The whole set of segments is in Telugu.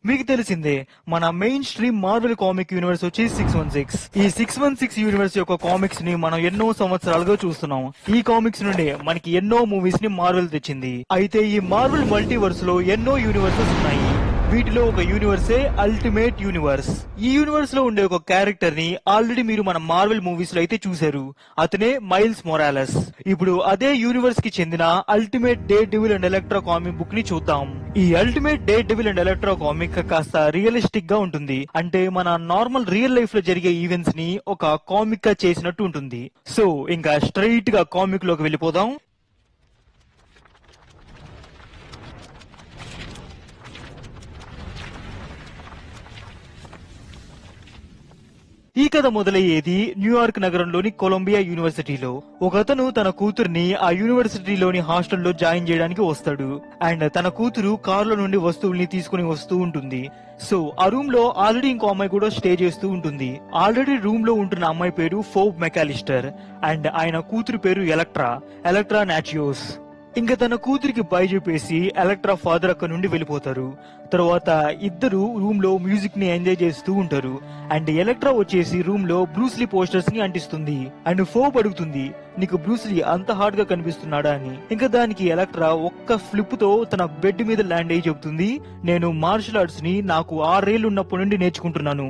మీకు తెలిసిందే మన main stream Marvel comic universe వచ్చి 616. ఈ 616 యూనివర్స్ యొక్క కామిక్స్ ని మనం ఎన్నో సంవత్సరాలుగా చూస్తున్నాం. ఈ కామిక్స్ నుండి మనకి ఎన్నో మూవీస్ ని మార్వెల్ తెచ్చింది. అయితే ఈ మార్వెల్ మల్టీవర్స్ లో ఎన్నో యూనివర్సెస్ ఉన్నాయి. వీటిలో ఒక యూనివర్సే అల్టిమేట్ యూనివర్స్. ఈ యూనివర్స్ లో ఉండే ఒక క్యారెక్టర్ ని ఆల్రెడీ మీరు మన మార్వెల్ మూవీస్ లో అయితే చూశారు. అతనే మైల్స్ మొరాలస్. ఇప్పుడు అదే యూనివర్స్ కి చెందిన ultimate daredevil and Elektra comic book ని చూద్దాం. ఈ ultimate daredevil and Elektra comic కాస్త రియలిస్టిక్ గా ఉంటుంది. అంటే మన నార్మల్ రియల్ లైఫ్ లో జరిగే ఈవెంట్స్ ని ఒక కామిక్ గా చేసినట్టు ఉంటుంది. సో ఇంకా స్ట్రైట్ గా కామిక్ లోకి వెళ్ళిపోదాం. ఈ కథ మొదలయ్యేది న్యూయార్క్ నగరంలోని కొలంబియా యూనివర్సిటీలో. ఒకతను తన కూతుర్ని ఆ యూనివర్సిటీలోని హాస్టల్లో జాయిన్ చేయడానికి వస్తాడు. అండ్ తన కూతురు కారులో నుండి వస్తువుల్ని తీసుకుని వస్తూ ఉంటుంది. సో ఆ రూమ్ లో ఆల్రెడీ ఇంకో అమ్మాయి కూడా స్టే చేస్తూ ఉంటుంది. ఆల్రెడీ రూమ్ లో ఉంటున్న అమ్మాయి పేరు ఫోబ్ మెకాలిస్టర్ అండ్ ఆయన కూతురు పేరు ఎలక్ట్రా నాచియోస్. ఇంకా తన కూతురికి బై చెప్పేసి ఎలక్ట్రా ఫాదర్ అక్కడ నుండి వెళ్ళిపోతారు. తర్వాత ఇద్దరు రూమ్ లో మ్యూజిక్ ని ఎంజాయ్ చేస్తూ ఉంటారు. అండ్ ఎలక్ట్రా వచ్చేసి రూమ్ లో బ్రూస్లీ పోస్టర్స్ ని అంటిస్తుంది. అండ్ ఫోబ్ అడుగుతుంది, నీకు బ్రూస్లీ అంత హార్డ్ గా కనిపిస్తున్నాడా అని. ఇంకా దానికి ఎలక్ట్రా ఒక్క ఫ్లిప్ తో తన బెడ్ మీద ల్యాండ్ అయ్యి చెబుతుంది, నేను మార్షల్ ఆర్ట్స్ ని నాకు 6 ఏళ్లు ఉన్నప్పటి నుండి నేర్చుకుంటున్నాను,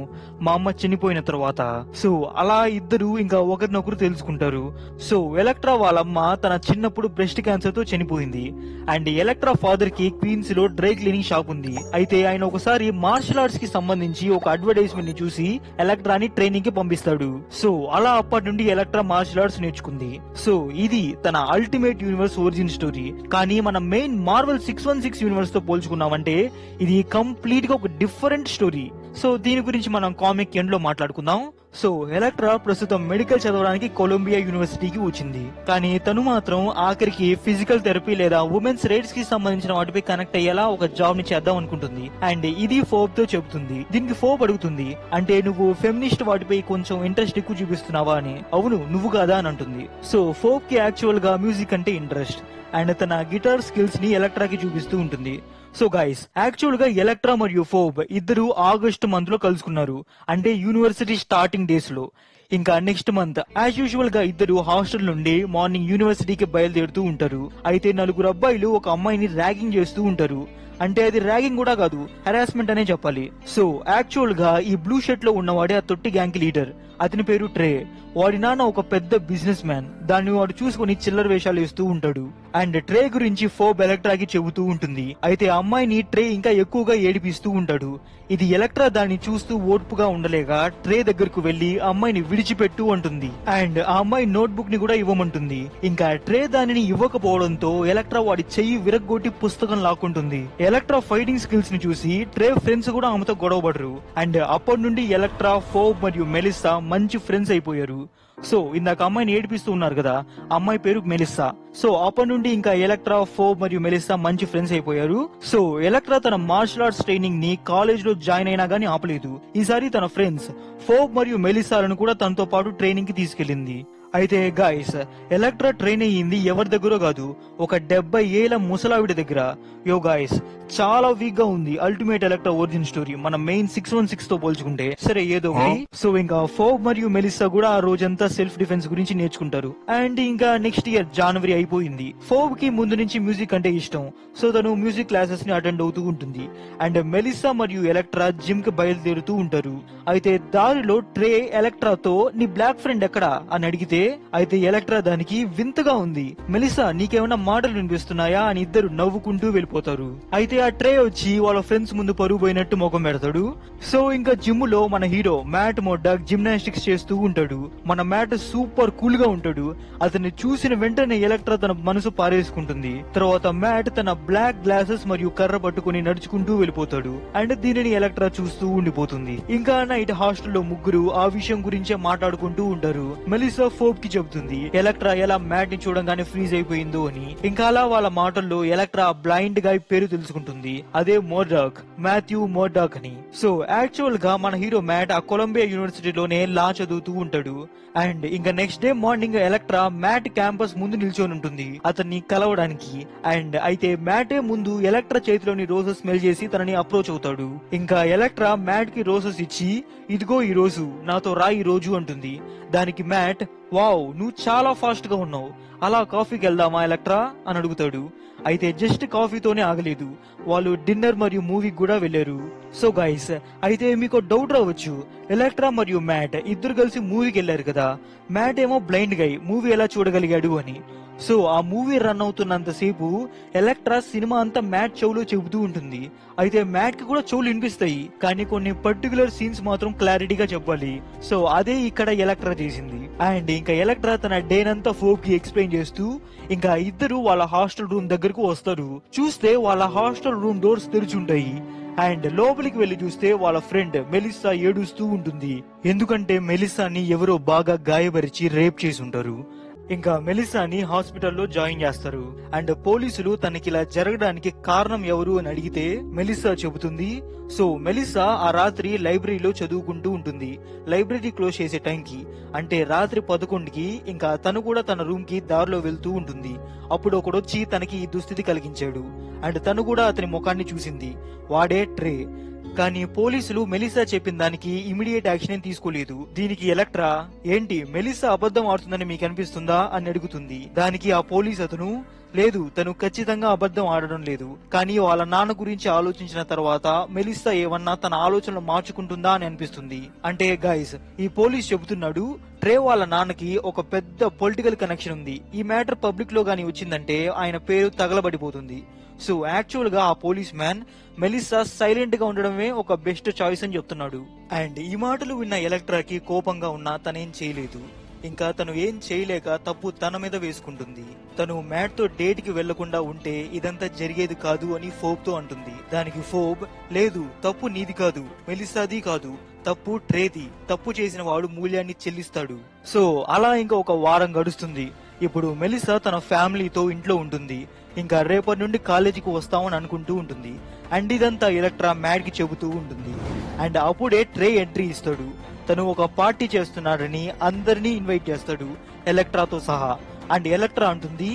మా అమ్మ చనిపోయిన తర్వాత. సో అలా ఇద్దరు ఇంకా ఒకరినొకరు తెలుసుకుంటారు. సో ఎలక్ట్రా వాళ్ళమ్మ తన చిన్నప్పుడు బ్రెస్ట్ క్యాన్సర్ తో చనిపోయింది. అండ్ ఎలక్ట్రా ఫాదర్ కి క్వీన్స్ లో డ్రై క్లీనింగ్ షాప్ ఉంది. అయితే ఆయన ఒకసారి మార్షల్ ఆర్ట్స్ కి సంబంధించి ఒక అడ్వర్టైజ్మెంట్ ని చూసి ఎలక్ట్రాని ట్రైనింగ్ కి పంపిస్తాడు. సో అలా అప్పటి నుండి ఎలక్ట్రా మార్షల్ ఆర్ట్స్ నేర్చుకుంది. సో ఇది తన అల్టిమేట్ యూనివర్స్ ఒరిజిన్ స్టోరీ. కానీ మన మెయిన్ మార్వెల్ 616 యూనివర్స్ తో పోల్చుకున్నామంటే ఇది కంప్లీట్ గా ఒక డిఫరెంట్ స్టోరీ. సో దీని గురించి మనం కామిక్ ఎండ్ లో మాట్లాడుకుందాం. సో ఎలక్ట్రా ప్రస్తుతం మెడికల్ చదవడానికి కొలంబియా యూనివర్సిటీకి వచ్చింది. కానీ తను మాత్రం ఆఖరికి ఫిజికల్ థెరపీ లేదా ఉమెన్స్ రైట్స్ కి సంబంధించిన వాటిపై కనెక్ట్ అయ్యేలా ఒక జాబ్ ని చేద్దాం అనుకుంటుంది. అండ్ ఇది ఫోబ్ తో చెబుతుంది. దీనికి ఫోబ్ అడుగుతుంది, అంటే నువ్వు ఫెమినిస్ట్ వాటిపై కొంచెం ఇంట్రెస్ట్ ఎక్కువ చూపిస్తున్నావా అని. అవును, నువ్వు కాదా అని అంటుంది. సో ఫోబ్ కి యాక్చువల్ గా మ్యూజిక్ అంటే ఇంట్రెస్ట్. అండ్ తన గిటార్ స్కిల్స్ ని ఎలక్ట్రాకి చూపిస్తూ ఉంటుంది. సో గైస్, యాక్చువల్ గా ఎలక్ట్రా మరియు ఫోబ్ ఇద్దరు ఆగస్ట్ మంత్ లో కలుసుకున్నారు. అంటే యూనివర్సిటీ స్టార్టింగ్ డేస్ లో. ఇంకా నెక్స్ట్ మంత్ యాజ్ యూజువల్ గా ఇద్దరు హాస్టల్ నుండి మార్నింగ్ యూనివర్సిటీకి బయలుదేరుతూ ఉంటారు. అయితే 4 అబ్బాయిలు ఒక అమ్మాయిని ర్యాగింగ్ చేస్తూ ఉంటారు. అంటే అది ర్యాగింగ్ కూడా కాదు, హెరాస్మెంట్ అనే చెప్పాలి. సో యాక్చువల్ గా ఈ బ్లూ షర్ట్ లో ఉన్నవాడే ఆ తొట్టి గ్యాంగ్ కి లీడర్. అతని పేరు ట్రే. వాడి నాన్న ఒక పెద్ద బిజినెస్ మ్యాన్. దాన్ని వాడు చూసుకుని చిల్లర వేషాలు వేస్తూ ఉంటాడు. అండ్ ట్రే గురించి ఫోబ్ ఎలక్ట్రాకి చెబుతూ ఉంటుంది. అయితే ఆ అమ్మాయిని ట్రే ఇంకా ఎక్కువగా ఏడిపిస్తూ ఉంటాడు. ఇది ఎలక్ట్రా దాన్ని చూస్తూ ఓర్పుగా ఉండలేక ట్రే దగ్గరకు వెళ్లి అమ్మాయిని విడిచిపెట్టు అంటుంది. అండ్ ఆ అమ్మాయి నోట్బుక్ ని కూడా ఇవ్వమంటుంది. ఇంకా ట్రే దానిని ఇవ్వకపోవడంతో ఎలక్ట్రా వాడి చెయ్యి విరగ్గొట్టి పుస్తకం లాక్కుంటుంది. ఎలక్ట్రా ఫైటింగ్ స్కిల్స్ ని చూసి ట్రే ఫ్రెండ్స్ కూడా ఆమెతో గొడవపడరు. అండ్ అప్పటి నుండి ఎలక్ట్రా, ఫోబ్ మరియు మెలిస్సా మంచి ఫ్రెండ్స్ అయిపోయారు. సో ఇందాక అమ్మాయిని ఏడిపిస్తూ ఉన్నారు కదా, అమ్మాయి పేరు మెలిస్సా. సో అప్పటి నుండి ఇంకా ఎలక్ట్రా, ఫోబ్ మరియు మెలిస్సా మంచి ఫ్రెండ్స్ అయిపోయారు. సో ఎలక్ట్రా తన మార్షల్ ఆర్ట్స్ ట్రైనింగ్ ని కాలేజ్ లో జాయిన్ అయినా గానీ ఆపలేదు. ఈసారి తన ఫ్రెండ్స్ ఫోబ్ మరియు మెలిస్సాలను కూడా తనతో పాటు ట్రైనింగ్ కి తీసుకెళ్లింది. అయితే గాయస్, ఎలక్ట్రా ట్రైన్ అయ్యింది ఎవరి దగ్గర కాదు, ఒక 70 ఏళ్ల ముసలావిడ దగ్గర. యో గాయస్, చాలా వీక్ గా ఉంది అల్టిమేట్ ఎలక్ట్రా ఒరిజిన్ స్టోరీ మన మెయిన్ 616 తో పోల్చుకుంటే. సరే ఏదో ఒకటి. సో ఇంకా ఫోబ్ మరియు మెలిస్సా కూడా ఆ రోజంతా సెల్ఫ్ డిఫెన్స్ గురించి నేర్చుకుంటారు. అండ్ ఇంకా నెక్స్ట్ ఇయర్ జనవరి అయిపోయింది. ఫోబ్ కి ముందు నుంచి మ్యూజిక్ అంటే ఇష్టం. సో తను మ్యూజిక్ క్లాసెస్ ని అటెండ్ అవుతూ ఉంటుంది. అండ్ మెలిస్సా మరియు ఎలక్ట్రా జిమ్ కి బయలుదేరుతూ ఉంటారు. అయితే దారిలో ట్రే ఎలక్ట్రాతో నీ బ్లాక్ ఫ్రెండ్ ఎక్కడా అని అడిగితే, అయితే ఎలక్ట్రా దానికి వింతగా ఉంది, మెలిస్సా నీకేమైనా మాటలు వినిపిస్తున్నాయా అని ఇద్దరు నవ్వుకుంటూ వెళ్ళిపోతారు. అయితే ఆ ట్రే వచ్చి వాళ్ళ ఫ్రెండ్స్ ముందు పరుగు పోయినట్టు ముఖం పెడతాడు. సో ఇంకా జిమ్ లో మన హీరో మ్యాట్ మోడ్డాక్ జిమ్నాస్టిక్స్ చేస్తూ ఉంటాడు. మన మ్యాట్ సూపర్ కూల్ గా ఉంటాడు. అతన్ని చూసిన వెంటనే ఎలక్ట్రా తన మనసు పారేసుకుంటుంది. తర్వాత మ్యాట్ తన బ్లాక్ గ్లాసెస్ మరియు కర్ర పట్టుకుని నడుచుకుంటూ వెళ్ళిపోతాడు. అండ్ దీనిని ఎలక్ట్రా చూస్తూ ఉండిపోతుంది. ఇంకా నైట్ నైట్ హాస్టల్లో ముగ్గురు ఆ విషయం గురించే మాట్లాడుకుంటూ ఉంటారు. మెలిసా ఫోబ్ కి చెబుతుంది ఎలక్ట్రా ఎలా మ్యాట్ ని చూడంగానే ఫ్రీజ్ అయిపోయిందో అని. ఇంకా అలా వాళ్ళ మాటల్లో ఎలక్ట్రా బ్లైండ్ గాయ్ పేరు తెలుసుకుంటుంది. అదే మోర్డాక్, మాథ్యూ మోర్డాక్ అని. సో యాక్చువల్ గా మన హీరో మ్యాట్ ఆ కొలంబియా యూనివర్సిటీలోనే లా చదువుతూ ఉంటాడు. అండ్ ఇంకా next day morning Elektra Matt campus ముందు నిల్చొని ఉంటుంది అతన్ని కలవడానికి. అండ్ అయితే మ్యాటే ముందు ఎలక్ట్రా చేతిలోని రోజెస్ స్మెల్ చేసి తనని అప్రోచ్ అవుతాడు. ఇంకా ఎలక్ట్రా మ్యాట్ కి రోజెస్ ఇచ్చి ఇదిగో ఈ రోజు నాతో రా ఈ రోజు అంటుంది. దానికి మ్యాట్ వావ్ నువ్వు చాలా ఫాస్ట్ గా ఉన్నావు, అలా కాఫీకి వెళ్దామా ఎలక్ట్రా అని అడుగుతాడు. అయితే జస్ట్ కాఫీతోనే ఆగలేదు, వాళ్ళు డిన్నర్ మరియు మూవీకి కూడా వెళ్లారు. సో గైస్ అయితే మీకు డౌట్ రావచ్చు, ఎలక్ట్రా మరియు మ్యాట్ ఇద్దరు కలిసి మూవీకి వెళ్లారు కదా, మ్యాట్ ఏమో బ్లైండ్ గై మూవీ ఎలా చూడగలిగాడు అని. సో ఆ మూవీ రన్ అవుతున్నంత సేపు ఎలక్ట్రా సినిమా అంతా మ్యాట్ చెవులో చెబుతూ ఉంటుంది. అయితే మ్యాట్ కి కూడా చెవులు వినిపిస్తాయి, కానీ కొన్ని పర్టికులర్ సీన్స్ మాత్రం క్లారిటీగా చెప్పాలి. సో అదే ఇక్కడ ఎలక్ట్రా చేసింది. అండ్ ఇంకా ఎలక్ట్రా తన డేనంతా ఫోక్ కి ఎక్స్ప్లెయిన్ చేస్తూ ఇంకా ఇద్దరు వాళ్ళ హాస్టల్ రూమ్ దగ్గరకు వస్తారు. చూస్తే వాళ్ళ హాస్టల్ రూమ్ డోర్స్ తెరిచుంటాయి. అండ్ లోపలికి వెళ్లి చూస్తే వాళ్ళ ఫ్రెండ్ మెలిసా ఏడుస్తూ ఉంటుంది. ఎందుకంటే మెలిసాని ఎవరో బాగా గాయపరిచి రేప్ చేసి ఉంటారు. ఇంకా మెలిసాని హాస్పిటల్లో జాయిన్ చేస్తారు. అండ్ పోలీసులు తనకిలా జరగడానికి కారణం ఎవరు అని అడిగితే మెలిసా చెబుతుంది. సో మెలిసా ఆ రాత్రి లైబ్రరీలో చదువుకుంటూ ఉంటుంది. లైబ్రరీ క్లోజ్ చేసే టైంకి అంటే రాత్రి 11కి ఇంకా తను కూడా తన రూమ్ కి దారిలో వెళ్తూ ఉంటుంది. అప్పుడు ఒకడొచ్చి తనకి ఈ దుస్థితి కలిగించాడు. అండ్ తను కూడా అతని ముఖాన్ని చూసింది, వాడే ట్రే. కానీ పోలీసులు మెలిసా చెప్పిన దానికి ఇమీడియట్ యాక్షన్ తీసుకోలేదు. దీనికి ఎలక్ట్రా ఏంటి మెలిసా అబద్ధం ఆడుతుందని మీకు అనిపిస్తుందా అని అడుగుతుంది. దానికి ఆ పోలీస్ అతను లేదు, తను ఖచ్చితంగా అబద్ధం ఆడడం లేదు, కానీ వాళ్ళ నాన్న గురించి ఆలోచించిన తర్వాత మెలిసా ఏమన్నా తన ఆలోచనలు మార్చుకుంటుందా అని అనిపిస్తుంది. అంటే గైస్ ఈ పోలీస్ చెబుతున్నాడు ట్రే వాళ్ళ నాన్నకి ఒక పెద్ద పొలిటికల్ కనెక్షన్ ఉంది. ఈ మ్యాటర్ పబ్లిక్ లో గానీ వచ్చిందంటే ఆయన పేరు తగలబడిపోతుంది. సో యాక్చువల్ గా ఆ పోలీస్ మ్యాన్ మెలిసా సైలెంట్ గా ఉండడమే ఒక బెస్ట్ చాయిస్ అని చెప్తున్నాడు. అండ్ ఈ మాటలు విన్న ఎలక్ట్రాకి కోపంగా ఉన్నా తనేం చేయలేదు. ఇంకా తను ఏం చేయలేక తప్పు తన మీద వేసుకుంటుంది. తను మ్యాట్ తో డేట్ కి వెళ్లకుండా ఉంటే ఇదంతా జరిగేది కాదు అని ఫోబ్ తో అంటుంది. దానికి ఫోబ్ లేదు, తప్పు నీది కాదు, మెలిసాది కాదు, తప్పు ట్రేది, తప్పు చేసిన వాడు మూల్యాన్ని చెల్లిస్తాడు. సో అలా ఇంకా ఒక వారం గడుస్తుంది. ఇప్పుడు మెలిసా తన ఫ్యామిలీతో ఇంట్లో ఉంటుంది. ఇంకా రేపటి నుండి కాలేజీకి వస్తామని అనుకుంటూ ఉంటుంది. అండ్ ఇదంతా ఎలక్ట్రా మ్యాట్ కి చెబుతూ ఉంటుంది. అండ్ అప్పుడే ట్రే ఎంట్రీ ఇస్తాడు. తను ఒక పార్టీ చేస్తున్నాడని అందరినీ ఇన్వైట్ చేస్తాడు ఎలక్ట్రాతో సహా. అండ్ ఎలక్ట్రా అంటుంది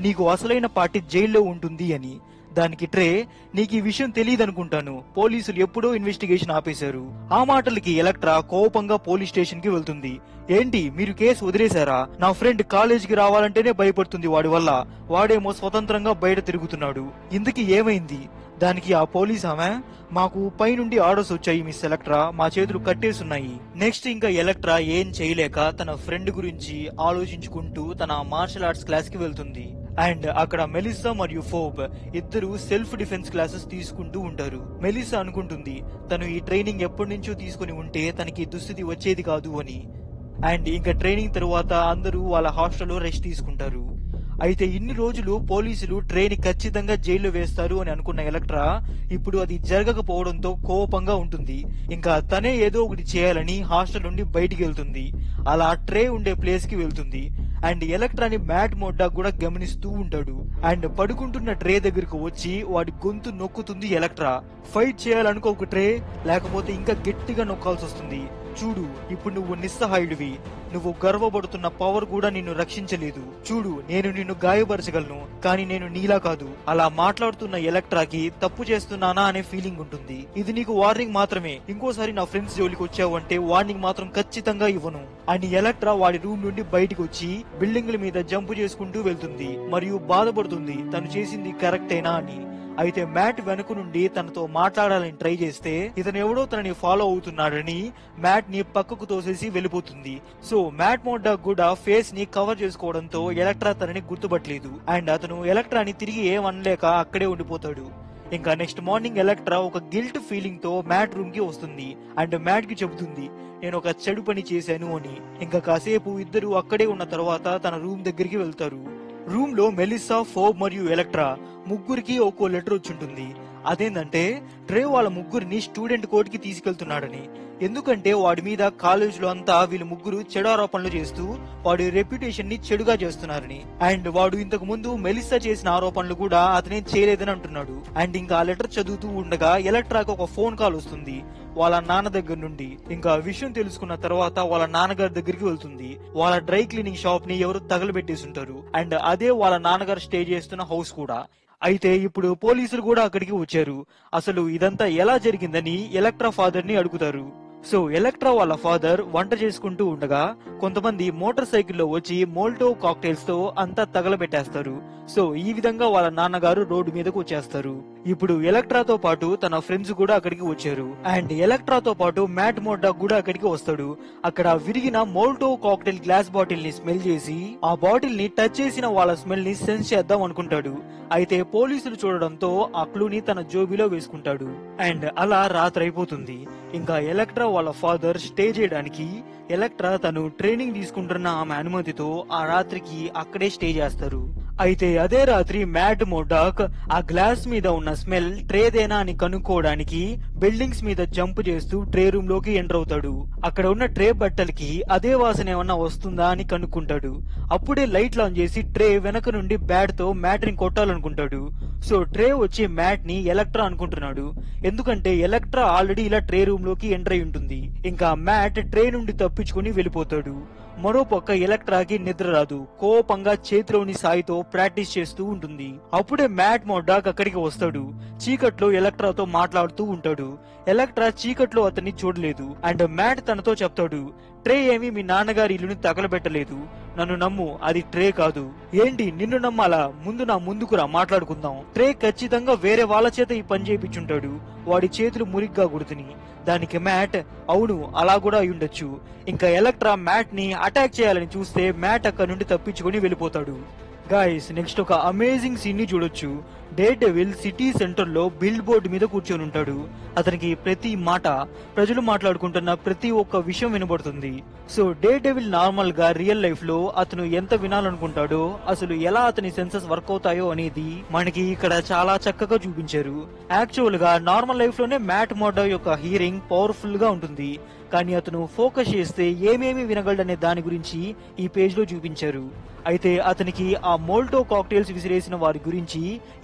నీకు అసలైన పార్టీ జైల్లో ఉంటుంది అని. దానికి ట్రే నీకు ఈ విషయం తెలియదు అనుకుంటాను, పోలీసులు ఎప్పుడో ఇన్వెస్టిగేషన్ ఆపేశారు. ఆ మాటలకి ఎలక్ట్రా కోపంగా పోలీస్ స్టేషన్ కి వెళ్తుంది. ఏంటి మీరు కేసు వదిలేశారా? నా ఫ్రెండ్ కాలేజీకి రావాలంటేనే భయపడుతుంది వాడి వల్ల, వాడేమో స్వతంత్రంగా బయట తిరుగుతున్నాడు, ఇందుకు ఏమైంది? దానికి ఆ పోలీస్ ఆమె మాకు పైనుండి ఆర్డర్స్ వచ్చాయి మిస్ ఎలక్ట్రా, మా చేతులు కట్టేసున్నాయి. నెక్స్ట్ ఇంకా ఎలక్ట్రా ఏం చేయలేక తన ఫ్రెండ్ గురించి ఆలోచించుకుంటూ తన మార్షల్ ఆర్ట్స్ క్లాస్ కి వెళ్తుంది. అండ్ అక్కడ మెలిసా మరియు ఫోబ్ ఇద్దరు సెల్ఫ్ డిఫెన్స్ క్లాసెస్ తీసుకుంటూ ఉంటారు. మెలిసా అనుకుంటుంది తను ఈ ట్రైనింగ్ ఎప్పటి నుంచో తీసుకుని ఉంటే తనకి దుస్థితి వచ్చేది కాదు అని. అండ్ ఇంకా ట్రైనింగ్ తరువాత అందరూ వాళ్ళ హాస్టల్లో రెస్ట్ తీసుకుంటారు. అయితే ఇన్ని రోజులు పోలీసులు ట్రైన్ ఖచ్చితంగా జైల్లో వేస్తారు అని అనుకున్న ఎలక్ట్రా ఇప్పుడు అది జరగకపోవడంతో కోపంగా ఉంటుంది. ఇంకా తనే ఏదో ఒకటి చేయాలని హాస్టల్ నుండి బయటికి వెళ్తుంది. అలా ట్రే ఉండే ప్లేస్ కి వెళ్తుంది. అండ్ ఎలక్ట్రాని మ్యాట్ మోడ్డాక్ కూడా గమనిస్తూ ఉంటాడు. అండ్ పడుకుంటున్న ట్రే దగ్గరకు వచ్చి వాడి గొంతు నొక్కుతుంది ఎలక్ట్రా. ఫైట్ చేయాలనుకోకు ట్రే, లేకపోతే ఇంకా గట్టిగా నొక్కాల్సి వస్తుంది. చూడు ఇప్పుడు నువ్వు నిస్సహాయుడివి, నువ్వు గర్వపడుతున్న పవర్ కూడా నిన్ను రక్షించలేదు. చూడు నేను నిన్ను గాయపరచగలను, కానీ నేను నీలా కాదు. అలా మాట్లాడుతున్న ఎలక్ట్రాకి తప్పు చేస్తున్నానా అనే ఫీలింగ్ ఉంటుంది. ఇది నీకు వార్నింగ్ మాత్రమే, ఇంకోసారి నా ఫ్రెండ్స్ జోలికి వచ్చావు అంటే వార్నింగ్ మాత్రం ఖచ్చితంగా ఇవ్వను అని ఎలక్ట్రా వాడి రూమ్ నుండి బయటికి వచ్చి బిల్డింగ్ల మీద జంప్ చేసుకుంటూ వెళ్తుంది మరియు బాధపడుతుంది తను చేసింది కరెక్టేనా అని. అయితే మ్యాట్ వెనుక నుండి తనతో మాట్లాడాలని ట్రై చేస్తే ఇతను ఎవడో తనని ఫాలో అవుతున్నాడని మ్యాట్ ని పక్కకు తోసేసి వెళ్ళిపోతుంది. సో మ్యాట్ మోడ్డాక్ కూడా ఫేస్ ని కవర్ చేసుకోవడంతో ఎలక్ట్రా తనని గుర్తుపట్టలేదు. అండ్ అతను ఎలక్ట్రాని తిరిగి ఏమనలేక అక్కడే ఉండిపోతాడు. ఇంకా నెక్స్ట్ మార్నింగ్ ఎలక్ట్రా ఒక గిల్ట్ ఫీలింగ్ తో మ్యాట్ రూమ్ కి వస్తుంది. అండ్ మ్యాట్ కి చెబుతుంది నేను ఒక చెడు పని చేశాను అని. ఇంకా కాసేపు ఇద్దరు అక్కడే ఉన్న తర్వాత తన రూమ్ దగ్గరికి వెళ్తారు. రూమ్ లో మెలిసా, ఫోబ్ మరియు ఎలక్ట్రా ముగ్గురికి ఒక్కో లెటర్ వచ్చుంటుంది. అదేంటంటే ట్రే వాళ్ళ ముగ్గురిని స్టూడెంట్ కోర్టుకి తీసుకెళ్తున్నాడని. ఎందుకంటే వాడి మీద కాలేజీలో అంతా వీళ్ళు ముగ్గురు చెడు ఆరోపణలు చేస్తూ వాడి రెప్యుటేషన్ ని చెడుగా చేస్తున్నారని. అండ్ వాడు ఇంతకు ముందు మెలిసా చేసిన ఆరోపణలు కూడా అతనేం చేయలేదని అంటున్నాడు. అండ్ ఇంకా ఆ లెటర్ చదువుతూ ఉండగా ఎలక్ట్రాకి ఒక ఫోన్ కాల్ వస్తుంది వాళ్ళ నాన్న దగ్గర నుండి. ఇంకా విషయం తెలుసుకున్న తర్వాత వాళ్ళ నాన్నగారి దగ్గరికి వెళ్తుంది. వాళ్ళ డ్రై క్లీనింగ్ షాప్ ని ఎవరు తగలబెట్టేసి ఉంటారు. అండ్ అదే వాళ్ళ నాన్నగారు స్టే చేస్తున్న హౌస్ కూడా. అయితే ఇప్పుడు పోలీసులు కూడా అక్కడికి వచ్చారు. అసలు ఇదంతా ఎలా జరిగిందని ఎలక్ట్రా ఫాదర్ ని అడుగుతారు. సో ఎలక్ట్రా వాళ్ళ ఫాదర్ వంట చేసుకుంటూ ఉండగా కొంతమంది మోటార్ సైకిల్లో వచ్చి మోల్టోవ్ కాక్టైల్స్ తో అంతా తగలబెట్టేస్తారు. సో ఈ విధంగా వాళ్ళ నాన్నగారు రోడ్డు మీదకు వచ్చేస్తారు. ఇప్పుడు ఎలక్ట్రాతో పాటు తన ఫ్రెండ్స్ కూడా అక్కడికి వచ్చారు. అండ్ ఎలక్ట్రాతో పాటు మ్యాట్ మోర్డాక్ కూడా అక్కడికి వస్తాడు. అక్కడ విరిగిన మోల్టోవ్ కాక్టైల్ గ్లాస్ బాటిల్ ని స్మెల్ చేసి ఆ బాటిల్ ని టచ్ చేసిన వాళ్ళ స్మెల్ ని సెన్స్ చేద్దాం అనుకుంటాడు. అయితే పోలీసులు చూడడంతో ఆ క్లూని తన జోబీలో వేసుకుంటాడు. అండ్ అలా రాత్రి అయిపోతుంది. ఇంకా ఎలక్ట్రా వాళ్ళ ఫాదర్ స్టే చేయడానికి ఎలక్ట్రా తను ట్రైనింగ్ తీసుకుంటున్న ఆమె అనుమతితో ఆ రాత్రికి అక్కడే స్టే చేస్తారు. అయితే అదే రాత్రి మ్యాట్ మోర్డాక్ ఆ గ్లాస్ మీద ఉన్న స్మెల్ ట్రేదేనా అని కనుక్కోవడానికి బిల్డింగ్స్ మీద జంప్ చేస్తూ ట్రే రూమ్ లోకి ఎంటర్ అవుతాడు. అక్కడ ఉన్న ట్రే బట్టలకి అదే వాసన ఏమన్నా వస్తుందా అని కనుక్కుంటాడు. అప్పుడే లైట్ ఆన్ చేసి ట్రే వెనక నుండి బ్యాట్ తో మ్యాట్ ని కొట్టాలనుకుంటాడు. సో ట్రే వచ్చి మ్యాట్ ని ఎలక్ట్రా అనుకుంటున్నాడు. ఎందుకంటే ఎలక్ట్రా ఆల్రెడీ ఇలా ట్రే రూమ్ లోకి ఎంటర్ అయి ఉంటుంది. ఇంకా మ్యాట్ ట్రే నుండి తప్పించుకుని వెళ్ళిపోతాడు. మరోపక్క ఎలక్ట్రాకి నిద్ర రాదు. కోపంగా చేతిలోని సాయితో ప్రాక్టీస్ చేస్తూ ఉంటుంది. అప్పుడే మ్యాట్ మోర్డాక్ అక్కడికి వస్తాడు. చీకట్లో ఎలక్ట్రాతో మాట్లాడుతూ ఉంటాడు. ఎలక్ట్రా చీకట్లో అతన్ని చూడలేదు. అండ్ మ్యాట్ తనతో చెప్తాడు, ట్రే ఏమి మీ నాన్నగారి ఇల్లుని తగలబెట్టలేదు. నన్ను నమ్ము, అది ట్రే కాదు. ఏంటి నిన్ను నమ్మాలా? ముందు నా ముందుకురా, మాట్లాడుకుందాం. ట్రే ఖచ్చితంగా వేరే వాళ్ళ చేత ఈ పని చేయించుంటాడు. వాడి చేతులు మురిగ్గా గుర్తుని. దానికి మ్యాట్, అవును అలా కూడా అయ్యుండొచ్చు. ఇంకా ఎలక్ట్రా మ్యాట్ ని అటాక్ చేయాలని చూస్తే మ్యాట్ అక్కడ నుండి తప్పించుకొని వెళ్ళిపోతాడు. గాయస్, నెక్స్ట్ ఒక అమేజింగ్ సీన్ ని చూడొచ్చు. డేర్ డెవిల్ సిటీ సెంటర్ లో బిల్డ్ బోర్డు మీద కూర్చొని ఉంటాడు. అతనికి ప్రతి మాట, ప్రజలు మాట్లాడుకుంటున్న ప్రతి ఒక్క విషయం వినబడుతుంది. సో డేర్ డెవిల్ నార్మల్ గా రియల్ లైఫ్ లో అతను ఎంత వినాలనుకుంటాడో, అసలు ఎలా అతని సెన్సెస్ వర్క్ అవుతాయో అనేది మనకి ఇక్కడ చాలా చక్కగా చూపించారు. యాక్చువల్ గా నార్మల్ లైఫ్ లోనే మ్యాట్ మోర్డాక్ యొక్క హియరింగ్ పవర్ఫుల్ గా ఉంటుంది. కానీ అతను ఫోకస్ చేస్తే ఏమేమి వినగలడనే దాని గురించి ఈ పేజ్ లో చూపించారు. అయితే అతనికి ఆ మోల్టో కాక్టైల్స్ విసిరేసిన వారి గురించి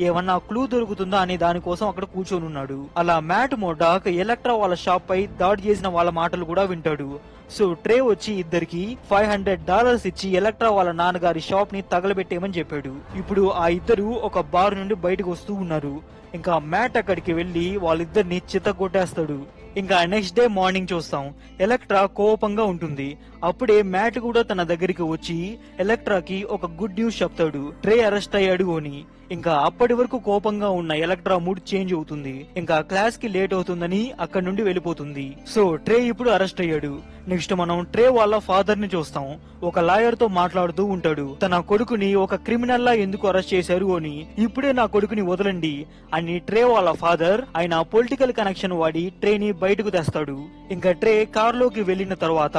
ఏమన్నా క్లూ దొరుకుతుందా అనే దానికోసం అక్కడ కూర్చొని ఉన్నాడు. అలా మ్యాట్ మోర్డాక్ ఎలక్ట్రా వాళ్ళ షాప్ పై దాడి చేసిన వాళ్ళ మాటలు కూడా వింటాడు. సో ట్రే వచ్చి ఇద్దరికి $500 ఇచ్చి ఎలక్ట్రా వాళ్ళ నాన్నగారి షాప్ ని తగలబెట్టేమని చెప్పాడు. ఇప్పుడు ఆ ఇద్దరు ఒక బార్ నుండి బయటకు వస్తూ ఉన్నారు. ఇంకా మ్యాట్ అక్కడికి వెళ్లి వాళ్ళిద్దరిని చిత్తగొట్టేస్తాడు. ఇంకా నెక్స్ట్ డే మార్నింగ్ చూస్తాం. ఎలక్ట్రా కోపంగా ఉంటుంది. అప్పుడే మ్యాట్ కూడా తన దగ్గరికి వచ్చి ఎలక్ట్రాకి ఒక గుడ్ న్యూస్ చెప్తాడు, ట్రే అరెస్ట్ అయ్యాడు అని. ఇంకా అప్పటి వరకు కోపంగా ఉన్న ఎలక్ట్రా మూడ్ చేంజ్ అవుతుంది. ఇంకా క్లాస్ కి లేట్ అవుతుందని అక్కడి నుండి వెళ్ళిపోతుంది. సో ట్రే ఇప్పుడు అరెస్ట్ అయ్యాడు. నెక్స్ట్ మనం ట్రే వాళ్ళ ఫాదర్ ని చూస్తాం. ఒక లాయర్ తో మాట్లాడుతూ ఉంటాడు. తన కొడుకుని ఒక క్రిమినల్ లా ఎందుకు అరెస్ట్ చేశారు అని. ఇప్పుడే నా కొడుకుని వదలండి అని ట్రే వాళ్ళ ఫాదర్ ఆయన పొలిటికల్ కనెక్షన్ వాడి ట్రేని బయటకు తెస్తాడు. ఇంకా ట్రే కార్ లోకి వెళ్లిన తర్వాత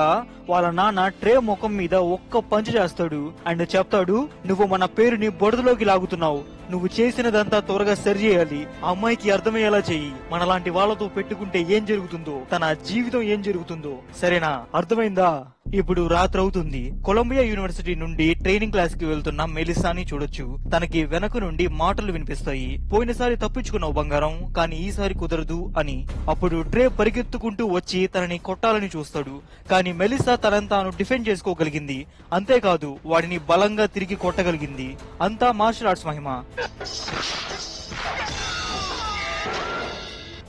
వాళ్ళ నాన్న ట్రే ముఖం మీద ఒక్క పంచ్ చేస్తాడు. అండ్ చెప్తాడు, నువ్వు మన పేరుని బొడదలోకి లాగుతున్నావు. నువ్వు చేసినదంతా త్వరగా సరి చేయాలి. ఆ అమ్మాయికి అర్థమయ్యేలా చెయ్యి. మనలాంటి వాళ్ళతో పెట్టుకుంటే ఏం జరుగుతుందో, తన జీవితం ఏం జరుగుతుందో. సరేనా? అర్థమైందా? ఇప్పుడు రాత్రి అవుతుంది. కొలంబియా యూనివర్సిటీ నుండి ట్రైనింగ్ క్లాస్ కి వెళ్తున్న మెలిసాని చూడొచ్చు. తనకి వెనక నుండి మాటలు వినిపిస్తాయి. పోయినసారి తప్పించుకున్నావు బంగారం, కానీ ఈసారి కుదరదు అని. అప్పుడు ట్రే పరిగెత్తుకుంటూ వచ్చి తనని కొట్టాలని చూస్తాడు. కానీ మెలిసా తనని తాను డిఫెండ్ చేసుకోగలిగింది. అంతేకాదు వాడిని బలంగా తిరిగి కొట్టగలిగింది. అంతా మార్షల్ ఆర్ట్స్ మహిమ.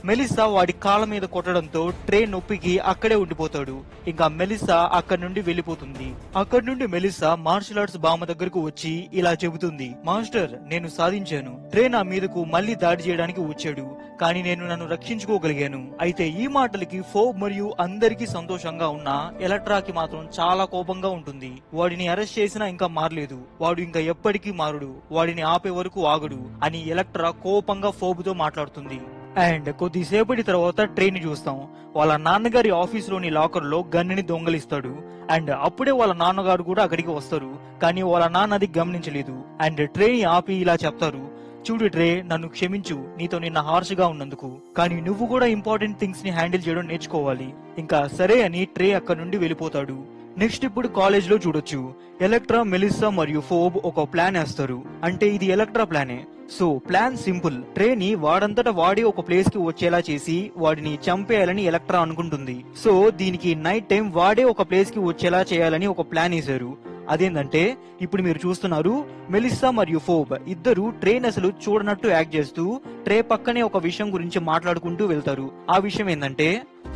మెలిసా వాడి కాళ్ళ మీద కొట్టడంతో ట్రే నొప్పికి అక్కడే ఉండిపోతాడు. ఇంకా మెలిసా అక్కడి నుండి వెళ్లిపోతుంది. అక్కడి నుండి మెలిసా మార్షల్ ఆర్ట్స్ బామ్మ దగ్గరకు వచ్చి ఇలా చెబుతుంది, మాస్టర్, నేను సాధించాను. ట్రే నా మీదకు మళ్లీ దాడి చేయడానికి వచ్చాడు, కానీ నేను నన్ను రక్షించుకోగలిగాను. అయితే ఈ మాటలకి ఫోబ్ మరియు అందరికీ సంతోషంగా ఉన్న ఎలక్ట్రాకి మాత్రం చాలా కోపంగా ఉంటుంది. వాడిని అరెస్ట్ చేసినా ఇంకా మారలేదు. వాడు ఇంకా ఎప్పటికీ మారుడు. వాడిని ఆపే వరకు ఆగడు అని ఎలక్ట్రా కోపంగా ఫోబ్ తో మాట్లాడుతుంది. అండ్ కొద్దిసేపటి తర్వాత ట్రైన్ చూస్తాం. వాళ్ళ నాన్నగారి ఆఫీస్ లోని లాకర్ లో గన్నుని దొంగలిస్తాడు. అండ్ అప్పుడే వాళ్ళ నాన్నగారు కూడా అక్కడికి వస్తారు. కానీ వాళ్ళ నాన్న అది గమనించలేదు. అండ్ ట్రైన్ ఆపి ఇలా చెప్తారు, చూడు ట్రే, నన్ను క్షమించు, నీతో నిన్న హార్ష్ గా ఉన్నందుకు. కానీ నువ్వు కూడా ఇంపార్టెంట్ థింగ్స్ ని హ్యాండిల్ చేయడం నేర్చుకోవాలి. ఇంకా సరే అని ట్రే అక్కడ నుండి వెళ్ళిపోతాడు. నెక్స్ట్ ఇప్పుడు కాలేజ్ లో చూడొచ్చు, ఎలక్ట్రా, మెలిసా మరియు ఫోబ్ ఒక ప్లాన్ వేస్తారు. అంటే ఇది ఎలక్ట్రా ప్లానే. So plan simple. ట్రే ని వాడంతటా వాడి ఒక ప్లేస్ కి వచ్చేలా చేసి వాడిని చంపేయాలని ఎలక్ట్రా అనుకుంటుంది. సో దీనికి నైట్ టైం వాడే ఒక ప్లేస్ కి వచ్చేలా చేయాలని ఒక ప్లాన్ వేశారు. అదేంటంటే ఇప్పుడు మీరు చూస్తున్నారు, మెలిసా మరియు ఫోబ్ ఇద్దరు ట్రేన్ అసలు చూడనట్టు యాక్ట్ చేస్తూ ట్రే పక్కనే ఒక విషయం గురించి మాట్లాడుకుంటూ వెళ్తారు. ఆ విషయం ఏంటంటే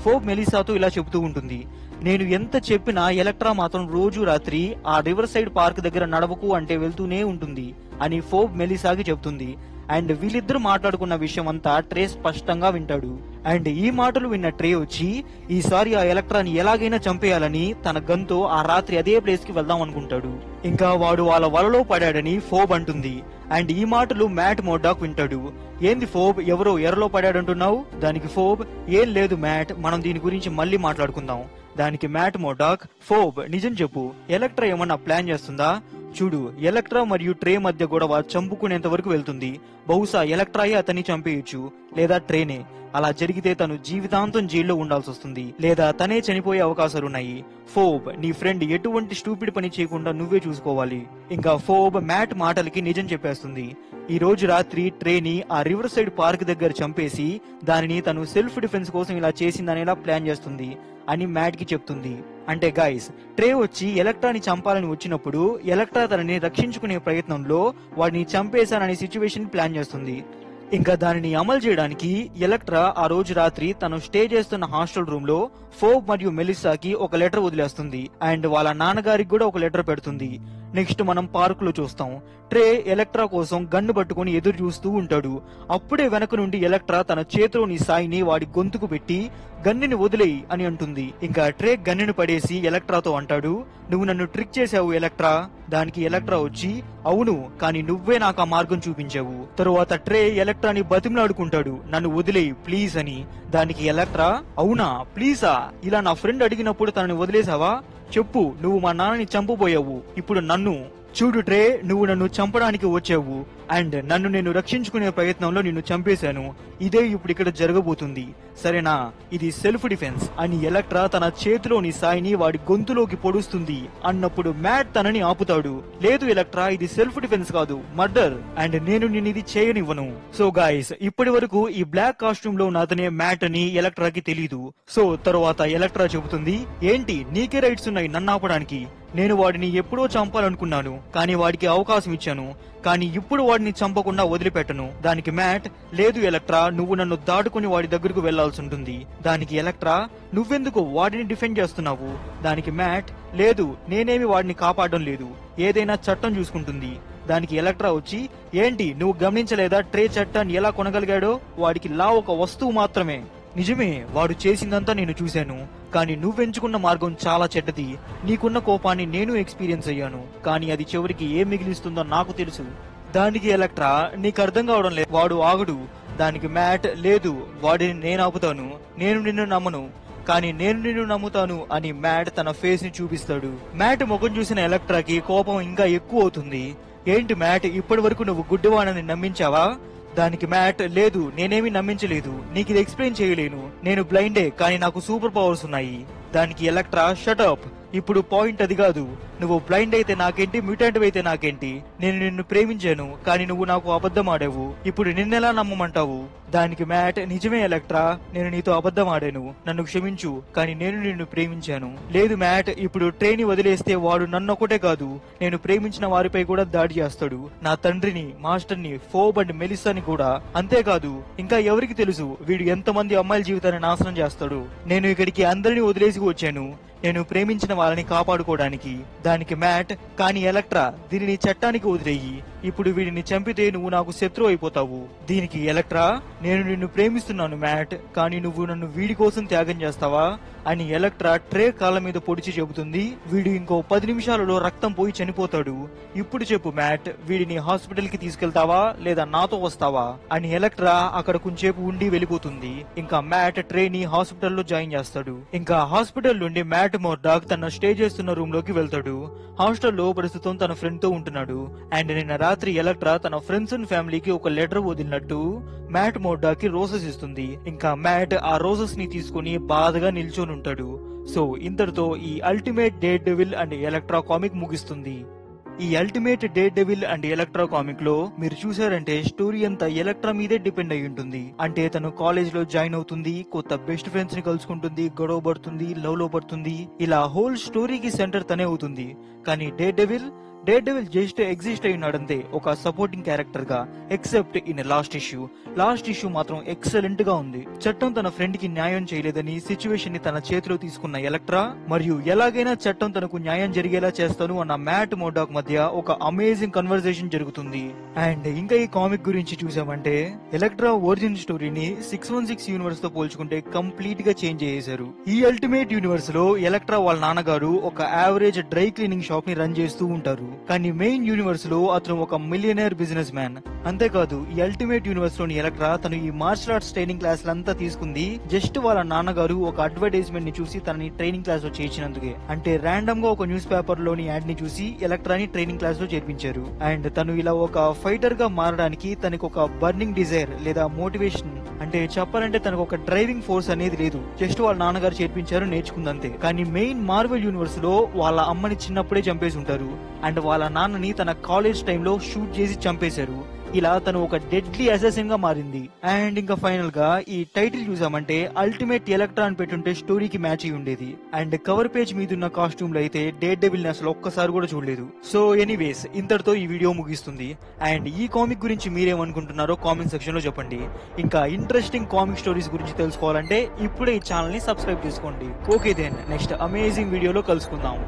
ఫోబ్ మెలిసాతో ఇలా చెబుతూ ఉంటుంది, నేను ఎంత చెప్పినా ఎలక్ట్రా మాత్రం రోజు రాత్రి ఆ రివర్ సైడ్ పార్క్ దగ్గర నడవకు అంటే వెళ్తూనే ఉంటుంది అని ఫోబ్ మెలిసాకి చెబుతుంది. అండ్ వీళ్ళిద్దరు మాట్లాడుకున్న విషయం అంతా ట్రే స్పష్టంగా వింటాడు. అండ్ ఈ మాటలు విన్న ట్రే వచ్చి ఈసారి ఆ ఎలక్ట్రాని ఎలాగైనా చంపేయాలని తన గన్తో ఆ రాత్రి అదే ప్లేస్ కి వెళ్దాం అనుకుంటాడు. ఇంకా వాడు వాళ్ళ వలలో పడాడని ఫోబ్ అంటుంది. అండ్ ఈ మాటలు మ్యాట్ మోర్డాక్ వింటాడు. ఏంది ఫోబ్, ఎవరో ఎర్రలో పడాడంటున్నావు? దానికి ఫోబ్, ఏం లేదు మ్యాట్, మనం దీని గురించి మళ్ళీ మాట్లాడుకుందాం. దానికి మ్యాట్ మోర్డాక్, ఫోబ్ నిజం చెప్పు, ఎలక్ట్రా ఏమన్నా ప్లాన్ చేస్తుందా? చూడు, ఎలక్ట్రా మరియు ట్రే మధ్య గొడవ చంపుకునేంత వరకు వెళ్తుంది. బహుశా ఎలక్ట్రాయే అతన్ని చంపేయచ్చు, లేదా ట్రేనే. అలా జరిగితే తను జీవితాంతం జైల్లో ఉండాల్సి వస్తుంది, లేదా తనే చనిపోయే అవకాశాలున్నాయి. ఫోబ్, నీ ఫ్రెండ్ ఎటువంటి స్టూపిడ్ పని చేయకుండా నువ్వే చూసుకోవాలి. ఇంకా ఫోబ్ మ్యాట్ మాటలకి నిజం చెప్పేస్తుంది. ఈ రోజు రాత్రి ట్రేని ఆ రివర్ సైడ్ పార్క్ దగ్గర చంపేసి దానిని తను సెల్ఫ్ డిఫెన్స్ కోసం ఇలా చేసిందనేలా ప్లాన్ చేస్తుంది అని మ్యాట్ కి చెప్తుంది. అంటే గైస్, ట్రే వచ్చి ఎలక్ట్రాని చంపాలని వచ్చినప్పుడు ఎలక్ట్రా తనని రక్షించుకునే ప్రయత్నంలో వాడిని చంపేశాననే సిచ్యువేషన్ ప్లాన్ చేస్తుంది. ఇంకా దానిని అమలు చేయడానికి ఎలక్ట్రా ఆ రోజు రాత్రి తను స్టే చేస్తున్న హాస్టల్ రూమ్ లో ఫోబ్ మరియు మెలిసాకి ఒక లెటర్ వదిలేస్తుంది. అండ్ వాళ్ళ నాన్నగారికి కూడా ఒక లెటర్ పెడుతుంది. నెక్స్ట్ మనం పార్క్ లో చూస్తాం, ట్రే ఎలక్ట్రా కోసం గన్ను పట్టుకుని ఎదురు చూస్తూ ఉంటాడు. అప్పుడే వెనక నుండి ఎలక్ట్రా తన చేతిలోని సాయిని వాడి గొంతుకు పెట్టి గన్నుని వదిలేయి అని అంటుంది. ఇంకా ట్రే గన్నుని పడేసి ఎలక్ట్రాతో అంటాడు, నువ్వు నన్ను ట్రిక్ చేసావు ఎలక్ట్రా. దానికి ఎలక్ట్రా వచ్చి, అవును, కానీ నువ్వే నాకు ఆ మార్గం చూపించావు. తరువాత ట్రే ఎలక్ట్రాని బతిమలాడుకుంటాడు, నన్ను వదిలేయి ప్లీజ్ అని. దానికి ఎలక్ట్రా, అవునా ప్లీజా, ఇలా నా ఫ్రెండ్ అడిగినప్పుడు తనని వదిలేసావా? చెప్పు, నువ్వు మా నాన్నని చంపబోయావు, ఇప్పుడు నన్ను చూడు ట్రే, నువ్వు నన్ను చంపడానికి వచ్చావు అండ్ నన్ను నేను రక్షించుకునే ప్రయత్నంలో నిన్ను చంపేశాను. ఇదే ఇప్పుడు ఇక్కడ జరగబోతుంది, సరేనా? ఇది సెల్ఫ్ డిఫెన్స్ అని ఎలక్ట్రా తన చేతిలోని సాయిని వాడి గొంతులోకి పొడుస్తుంది. అన్నప్పుడు మ్యాట్ తనని ఆపుతాడు. లేదు ఎలక్ట్రా, ఇది సెల్ఫ్ డిఫెన్స్ కాదు, మర్డర్, అండ్ నేను నిన్ను ఇది చేయనివ్వను. సో గాయస్, ఇప్పటి వరకు ఈ బ్లాక్ కాస్ట్యూమ్ లో ఉన్న అతనే మ్యాట్ అని ఎలక్ట్రాకి తెలీదు. సో తరువాత ఎలక్ట్రా చెబుతుంది, ఏంటి నీకే రైట్స్ ఉన్నాయి నన్ను ఆపడానికి? నేను వాడిని ఎప్పుడో చంపాలనుకున్నాను, కానీ వాడికి అవకాశం ఇచ్చాను, కానీ ఇప్పుడు వాడిని చంపకుండా వదిలిపెట్టను. దానికి మ్యాట్, లేదు ఎలక్ట్రా, నువ్వు నన్ను దాటుకుని వాడి దగ్గరకు వెళ్లాల్సి ఉంటుంది. దానికి ఎలక్ట్రా, నువ్వెందుకు వాడిని డిఫెండ్ చేస్తున్నావు? దానికి మ్యాట్, లేదు, నేనేమి వాడిని కాపాడడం లేదు, ఏదైనా చట్టం చూసుకుంటుంది. దానికి ఎలక్ట్రా వచ్చి, ఏంటి నువ్వు గమనించలేదా ట్రే చట్టాన్ని ఎలా కొనగలిగాడో? వాడికి లా ఒక వస్తువు మాత్రమే. నిజమే, వాడు చేసిందంతా నేను చూశాను, కానీ నువ్వెంచుకున్న మార్గం చాలా చెడ్డది. నీకున్న కోపాన్ని నేను ఎక్స్పీరియన్స్ అయ్యాను, కానీ అది చివరికి ఏం మిగిలిస్తుందో నాకు తెలుసు. దానికి ఎలక్ట్రా, నీకు అర్థం కావడం లేదు, వాడు ఆగడు. దానికి మ్యాట్, లేదు, వాడిని నేను ఆపుతాను, నేను నిన్ను నమ్మను, కానీ నేను నిన్ను నమ్ముతాను అని మ్యాట్ తన ఫేస్ ని చూపిస్తాడు. మ్యాట్ ముఖం చూసిన ఎలక్ట్రాకి కోపం ఇంకా ఎక్కువ అవుతుంది. ఏంటి మ్యాట్, ఇప్పటి వరకు నువ్వు గుడ్డివాణని నమ్మించావా? దానికి మ్యాట్, లేదు, నేనేమీ నమ్మించలేదు, నీకు ఇది ఎక్స్ప్లెయిన్ చేయలేను, నేను బ్లైండే, కానీ నాకు సూపర్ పవర్స్ ఉన్నాయి. దానికి ఎలక్ట్రా, షటప్, ఇప్పుడు పాయింట్ అది కాదు. నువ్వు బ్లైండ్ అయితే నాకేంటి, మ్యూటెంట్ అయితే నాకేంటి? నేను నిన్ను ప్రేమించాను, కానీ నువ్వు నాకు అబద్ధం ఆడావు, ఇప్పుడు నిన్నెలా నమ్మమంటావు? దానికి మ్యాట్, నిజమే ఎలక్ట్రా, నేను నీతో అబద్ధం ఆడాను, నన్ను క్షమించు, కానీ నేను నిన్ను ప్రేమించాను. లేదు మ్యాట్, ఇప్పుడు ట్రైని వదిలేస్తే వాడు నన్నొకటే కాదు, నేను ప్రేమించిన వారిపై కూడా దాడి చేస్తాడు, నా తండ్రిని, మాస్టర్ని, ఫోబ్ అండ్ మెలిసాని కూడా. అంతేకాదు, ఇంకా ఎవరికి తెలుసు వీడు ఎంతమంది అమ్మాయిల జీవితాన్ని నాశనం చేస్తాడు. నేను ఇక్కడికి అందరినీ వదిలేసి వచ్చాను, నేను ప్రేమించిన వాళ్ళని కాపాడుకోవడానికి. దానికి మ్యాట్, కానీ ఎలక్ట్రా, దీనిని చట్టానికి వదిలేయి, ఇప్పుడు వీడిని చంపితే నువ్వు నాకు శత్రువు అయిపోతావు. దీనికి ఎలక్ట్రా, నేను నిన్ను ప్రేమిస్తున్నాను మ్యాట్, కానీ నువ్వు నన్ను వీడి కోసం త్యాగం చేస్తావా అని ఎలక్ట్రా ట్రే కాళ్ళ మీద పొడిచి చెబుతుంది. వీడు ఇంకో 10 నిమిషాలలో రక్తం పోయి చనిపోతాడు. ఇప్పుడు చెప్పు మ్యాట్, వీడిని హాస్పిటల్ కి తీసుకెళ్తావా లేదా నాతో వస్తావా అని ఎలక్ట్రా అక్కడ కొంచెంసేపు ఉండి వెళ్ళిపోతుంది. ఇంకా మ్యాట్ ట్రేని హాస్పిటల్లో జాయిన్ చేస్తాడు. ఇంకా హాస్పిటల్ నుండి మ్యాట్ మ్యాట్ మోర్డాక్ తన స్టే చేస్తున్న రూమ్ లోకి వెళ్తాడు. హాస్టల్లో ప్రస్తుతం తన ఫ్రెండ్ తో ఉంటున్నాడు. అండ్ నిన్న రాత్రి ఎలక్ట్రా తన ఫ్రెండ్స్ అండ్ ఫ్యామిలీకి ఒక లెటర్ వదిలినట్టు మ్యాట్ మోర్డాక్ కి రోజెస్ ఇస్తుంది. ఇంకా మ్యాట్ ఆ రోజెస్ ని తీసుకుని బాధగా నిల్చొని ఉంటాడు. సో ఇంతటితో ఈ ultimate daredevil and Elektra comic ముగిస్తుంది. ఈ ultimate daredevil and Elektra comic లో మీరు చూసారంటే స్టోరీ అంతా ఎలక్ట్రా మీదే డిపెండ్ అయి ఉంటుంది. అంటే తను కాలేజ్ లో జాయిన్ అవుతుంది, కొత్త బెస్ట్ ఫ్రెండ్స్ ని కలుసుకుంటుంది, గొడవ పడుతుంది, లవ్ లో పడుతుంది, ఇలా హోల్ స్టోరీకి సెంటర్ తనే అవుతుంది. కానీ డేర్ డెవిల్ జస్ట్ ఎగ్జిస్ట్ అయి ఉన్నాడంతే ఒక సపోర్టింగ్ క్యారెక్టర్ గా. ఎక్సెప్ట్ ఇన్ లాస్ట్ ఇష్యూ మాత్రం ఎక్సలెంట్ గా ఉంది. చట్టం తన ఫ్రెండ్ కి న్యాయం చేయలేదని సిచ్యువేషన్ ని తన చేతిలో తీసుకున్న ఎలక్ట్రా మరియు ఎలాగైనా చట్టం తనకు న్యాయం జరిగేలా చేస్తాను అన్న మ్యాట్ మోర్డాక్ మధ్య ఒక అమేజింగ్ కన్వర్సేషన్ జరుగుతుంది. అండ్ ఇంకా ఈ కామిక్ గురించి చూసామంటే ఎలక్ట్రా ఒరిజిన్ స్టోరీని 616 యూనివర్స్ తో పోల్చుకుంటే కంప్లీట్ గా చేంజ్ చేశారు. ఈ అల్టిమేట్ యూనివర్స్ లో ఎలక్ట్రా వాళ్ళ నాన్నగారు ఒక యావరేజ్ డ్రై క్లీనింగ్ షాప్ ని రన్ చేస్తూ ఉంటారు. కానీ మెయిన్ యూనివర్స్ లో అతను ఒక మిలియనర్ బిజినెస్ మ్యాన్. అంతేకాదు ఈ అల్టిమేట్ యూనివర్స్ లోని ఎలక్ట్రా తను ఈ మార్షల్ ఆర్ట్స్ ట్రైనింగ్ క్లాస్ లంతా తీసుకుంది జస్ట్ వాళ్ళ నాన్నగారు ఒక అడ్వర్టైజ్మెంట్ ని చూసి తనని ట్రైనింగ్ క్లాస్ లో చేర్చినందుకే. అంటే ర్యాండమ్ గా ఒక న్యూస్ పేపర్ లోని యాడ్ ని చూసి ఎలక్ట్రాని ట్రైనింగ్ క్లాస్ లో చేర్పించారు. అండ్ తను ఇలా ఒక ఫైటర్ గా మారడానికి తనకు ఒక బర్నింగ్ డిజైర్ లేదా మోటివేషన్, అంటే చెప్పాలంటే తనకు ఒక డ్రైవింగ్ ఫోర్స్ అనేది లేదు. జస్ట్ వాళ్ళ నాన్నగారు చేర్పించారు, నేర్చుకుందంతే. కానీ మెయిన్ మార్వెల్ యూనివర్స్ లో వాళ్ళ అమ్మని చిన్నప్పుడే చంపేసి ఉంటారు. అండ్ వాళ్ళ నాన్నని తన కాలేజ్ టైంలో షూట్ చేసి చంపేశారు. ఇలా తను ఒక డెడ్లీ అసాసిన్ గా మారింది. అండ్ ఇంకా ఫైనల్ గా ఈ టైటిల్ చూసామంటే అల్టిమేట్ ఎలక్ట్రా అని పెట్టుంటే స్టోరీకి మ్యాచ్ అయి ఉండేది. అండ్ కవర్ పేజ్ మీద ఉన్న కాస్ట్యూమ్ లో అయితే డేర్ డెవిల్ ని అసలు ఒక్కసారి కూడా చూడలేదు. సో ఎనీవేస్ ఇంతటితో ఈ వీడియో ముగిస్తుంది. అండ్ ఈ కామిక్ గురించి మీరేమనుకుంటున్నారో కామెంట్ సెక్షన్ లో చెప్పండి. ఇంకా ఇంట్రెస్టింగ్ కామిక్ స్టోరీస్ గురించి తెలుసుకోవాలంటే ఇప్పుడే ఈ ఛానల్ ని సబ్స్క్రైబ్ చేసుకోండి. ఓకే దెన్ నెక్స్ట్ అమేజింగ్ వీడియోలో కలుసుకుందాం.